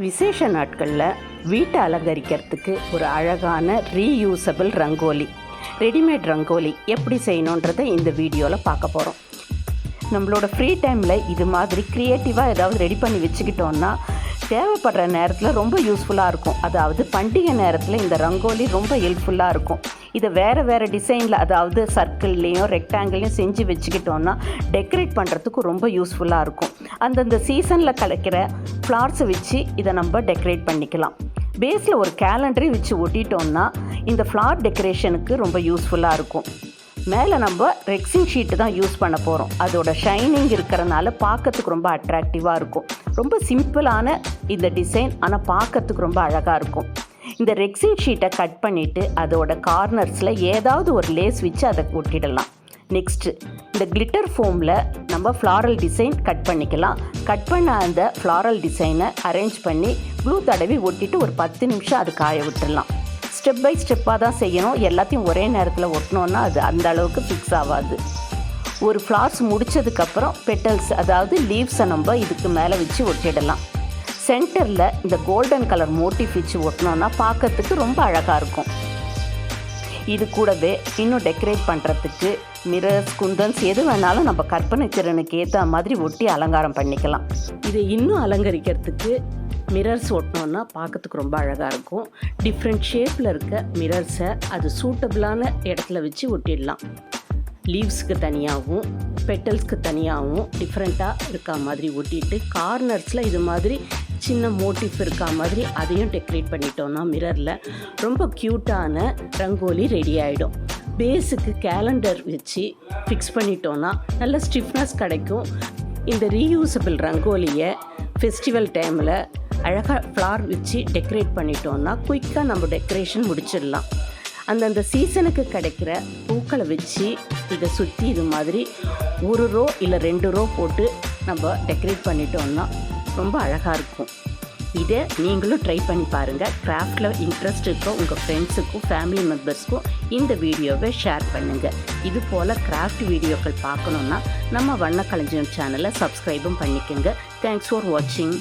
விசேஷ நாட்களில் வீட்டை அலங்கரிக்கிறதுக்கு ஒரு அழகான ரீயூசபிள் ரங்கோலி, ரெடிமேட் ரங்கோலி எப்படி செய்யணுன்றதை இந்த வீடியோவில் பார்க்க போகிறோம். நம்மளோட ஃப்ரீ டைமில் இது மாதிரி க்ரியேட்டிவாக ஏதாவது ரெடி பண்ணி வச்சுக்கிட்டோன்னா தேவைப்படுற நேரத்தில் ரொம்ப யூஸ்ஃபுல்லாக இருக்கும். அதாவது பண்டிகை நேரத்தில் இந்த ரங்கோலி ரொம்ப ஹெல்ப்ஃபுல்லாக இருக்கும். இதை வேறு டிசைனில், அதாவது சர்க்கிள்லேயும் ரெக்டாங்கிள்லையும் செஞ்சு வச்சுக்கிட்டோன்னா டெக்கரேட் பண்ணுறதுக்கு ரொம்ப யூஸ்ஃபுல்லாக இருக்கும். அந்தந்த சீசனில் கிடைக்கிற ஃப்ளார்ஸை வச்சு இதை நம்ம டெக்கரேட் பண்ணிக்கலாம். பேஸில் ஒரு கேலண்டரை வச்சு ஒட்டிட்டோன்னா இந்த ஃப்ளார் டெக்கரேஷனுக்கு ரொம்ப யூஸ்ஃபுல்லாக இருக்கும். மேலே நம்ம ரெக்ஸின் ஷீட்டு தான் யூஸ் பண்ண போகிறோம். அதோட ஷைனிங் இருக்கிறனால பார்க்கறதுக்கு ரொம்ப அட்ராக்டிவாக இருக்கும். ரொம்ப சிம்பிளான இந்த டிசைன், ஆனால் பார்க்கறதுக்கு ரொம்ப அழகாக இருக்கும். இந்த ரெக்ஸின் ஷீட்டை கட் பண்ணிவிட்டு அதோட கார்னர்ஸில் ஏதாவது ஒரு லேஸ் வச்சு அதை ஒட்டிடலாம். நெக்ஸ்ட்டு இந்த கிளிட்டர் ஃபோமில் நம்ம ஃப்ளாரல் டிசைன் கட் பண்ணிக்கலாம். கட் பண்ண அந்த ஃப்ளாரல் டிசைனை அரேஞ்ச் பண்ணி க்ளூ தடவி ஒட்டிட்டு ஒரு 10 நிமிஷம் அது காய விட்டுடலாம். ஸ்டெப் பை ஸ்டெப்பாக தான் செய்யணும். எல்லாத்தையும் ஒரே நேரத்தில் ஒட்டினோன்னா அது அந்த அளவுக்கு ஃபிக்ஸ் ஆகாது. ஒரு ஃப்ளார்ஸ் முடித்ததுக்கப்புறம் பெட்டல்ஸ், அதாவது லீவ்ஸை நம்ம இதுக்கு மேலே வச்சு ஒட்டிடலாம். சென்டரில் இந்த கோல்டன் கலர் மோட்டிவ் வச்சு ஒட்டினோன்னா பார்க்கறதுக்கு ரொம்ப அழகாக இருக்கும். இது கூடவே இன்னும் டெக்கரேட் பண்ணுறதுக்கு மிரர்ஸ், குந்தன்ஸ் எது வேணாலும் நம்ம கற்பனை திறனுக்கு ஏற்ற மாதிரி ஒட்டி அலங்காரம் பண்ணிக்கலாம். இதை இன்னும் அலங்கரிக்கிறதுக்கு மிரர்ஸ் ஒட்டினோன்னா பார்க்கறதுக்கு ரொம்ப அழகாக இருக்கும். டிஃப்ரெண்ட் ஷேப்பில் இருக்க மிரர்ஸை அது சூட்டபிளான இடத்துல வச்சு ஒட்டிடலாம். லீவ்ஸுக்கு தனியாகவும் பெட்டல்ஸ்க்கு தனியாகவும் டிஃப்ரெண்ட்டாக இருக்கா மாதிரி ஒட்டிட்டு கார்னர்ஸில் இது மாதிரி சின்ன மோட்டிவ் இருக்கா மாதிரி அதையும் டெக்கரேட் பண்ணிட்டோன்னா மிரரில் ரொம்ப க்யூட்டான ரங்கோலி ரெடி ஆகிடும். பேஸுக்கு கேலண்டர் வச்சு ஃபிக்ஸ் பண்ணிட்டோன்னா நல்ல ஸ்டிஃப்னஸ் கிடைக்கும். இந்த ரீயூசபிள் ரங்கோலியை ஃபெஸ்டிவல் டைமில் அழகாக ஃப்ளார் வச்சு டெக்கரேட் பண்ணிட்டோன்னா குயிக்காக நம்ம டெக்கரேஷன் முடிச்சிடலாம். அந்தந்த சீசனுக்கு கிடைக்கிற பூக்களை வச்சு இதை சுற்றி இது மாதிரி 1 ரோ இல்லை 2 ரோ போட்டு நம்ம டெக்கரேட் பண்ணிட்டோன்னா ரொம்ப அழகாக இருக்கும். இதை நீங்களும் ட்ரை பண்ணி பாருங்கள். கிராஃப்டில் இன்ட்ரெஸ்ட் இருக்கோ உங்கள் ஃப்ரெண்ட்ஸுக்கும் ஃபேமிலி மெம்பர்ஸ்க்கும் இந்த வீடியோவை ஷேர் பண்ணுங்கள். இது போல் கிராஃப்ட் வீடியோக்கள் பார்க்கணுன்னா நம்ம வண்ணக்களஞ்சியம் சேனலை சப்ஸ்கிரைபும் பண்ணிக்கோங்க. தேங்க்ஸ் ஃபார் வாட்சிங்.